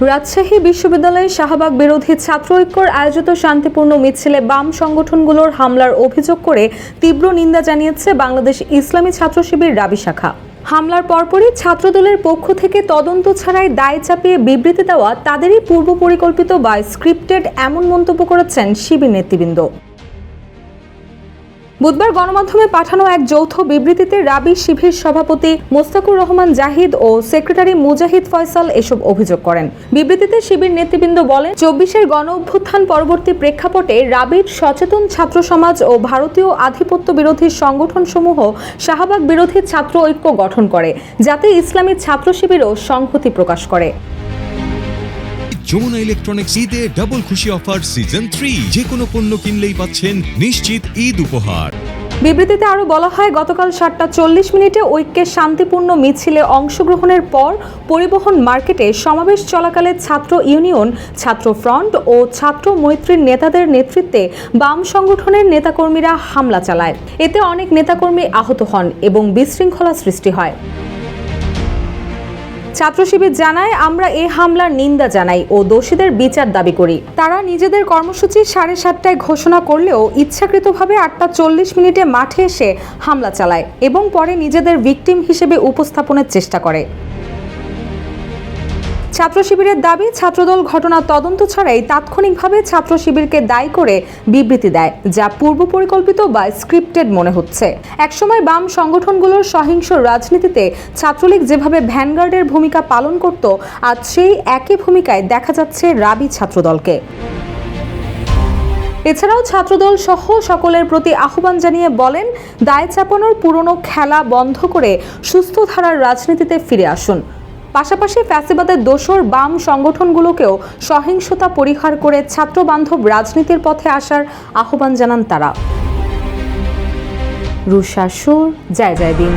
রাজশাহী বিশ্ববিদ্যালয়ে শাহবাগ বিরোধী ছাত্র ঐক্যর আয়োজিত শান্তিপূর্ণ মিছিলে বাম সংগঠনগুলোর হামলার অভিযোগ করে তীব্র নিন্দা জানিয়েছে বাংলাদেশ ইসলামী ছাত্র শিবির রাবি শাখা। হামলার পরপরই ছাত্রদলের পক্ষ থেকে তদন্ত ছাড়াই দায় চাপিয়ে বিবৃতি দেওয়া তাদেরই পূর্ব পরিকল্পিত বা স্ক্রিপ্টেড এমন মন্তব্য করেছেন শিবির নেতৃবৃন্দ। বুধবার গণমাধ্যমে পাঠানো এক যৌথ বিবৃতিতে রাবি শিবির সভাপতি মোস্তাকুর রহমান জাহিদ ও সেক্রেটারি মুজাহিদ ফয়সাল এসব অভিযোগ করেন। বিবৃতিতে শিবির নেতৃবৃন্দ বলেন, ২৪-এর গণ অভ্যুত্থান পরবর্তী প্রেক্ষাপটে রাবির সচেতন ছাত্র সমাজ ও ভারতীয় আধিপত্য বিরোধী সংগঠনসমূহ শাহবাগ বিরোধী ছাত্র ঐক্য গঠন করে, যাতে ইসলামী ছাত্র শিবিরও সংহতি প্রকাশ করে। যমুনা ইলেকট্রনিক্স ঈদে ডাবল খুশি অফার সিজন 3, যে কোনো পণ্য কিনলেই পাচ্ছেন নিশ্চিত ঈদ উপহার। বিবৃতিতে আরও বলা হয়, গতকাল 7:40 ঐক্যের শান্তিপূর্ণ মিছিলে অংশগ্রহণের পর পরিবহন মার্কেটে সমাবেশ চলাকালে ছাত্র ইউনিয়ন, ছাত্র ফ্রন্ট ও ছাত্র মৈত্রীর নেতাদের নেতৃত্বে বাম সংগঠনের নেতাকর্মীরা হামলা চালায়। এতে অনেক নেতাকর্মী আহত হন এবং বিশৃঙ্খলা সৃষ্টি হয়। ছাত্র শিবির জানায়, আমরা এই হামলার নিন্দা জানাই ও দোষীদের বিচার দাবি করি। তারা নিজেদের কর্মসূচি 7:30টায় ঘোষণা করলেও ইচ্ছাকৃতভাবে 8:40 মাঠে এসে হামলা চালায় এবং পরে নিজেদের ভিকটিম হিসেবে উপস্থাপনের চেষ্টা করে। ছাত্র শিবিরের দাবি, ছাত্রদল ঘটনা তদন্ত ছাড়াই তাৎক্ষণিকভাবে ছাত্র শিবিরকে দায়ী করে বিবৃতি দেয়, যা পূর্ব পরিকল্পিত বা স্ক্রিপ্টেড মনে হচ্ছে। একসময় বাম সংগঠনগুলোর সহিংস রাজনীতিতে ছাত্রলীগ যেভাবে ভ্যানগার্ডের ভূমিকা পালন করত, আজ সেই একই ভূমিকায় দেখা যাচ্ছে রাবি ছাত্রদলকে। এছাড়াও ছাত্রদল সহ সকলের প্রতি আহ্বান জানিয়ে বলেন, দায় চাপানোর পুরনো খেলা বন্ধ করে সুস্থ ধারার রাজনীতিতে ফিরে আসুন। পাশাপাশি ফ্যাসিবাদের দোসর বাম সংগঠনগুলোকেও সহিংসতা পরিহার করে ছাত্রবান্ধব রাজনীতির পথে আসার আহ্বান জানান তারা। রুশা সুর, জয় জয় দিন।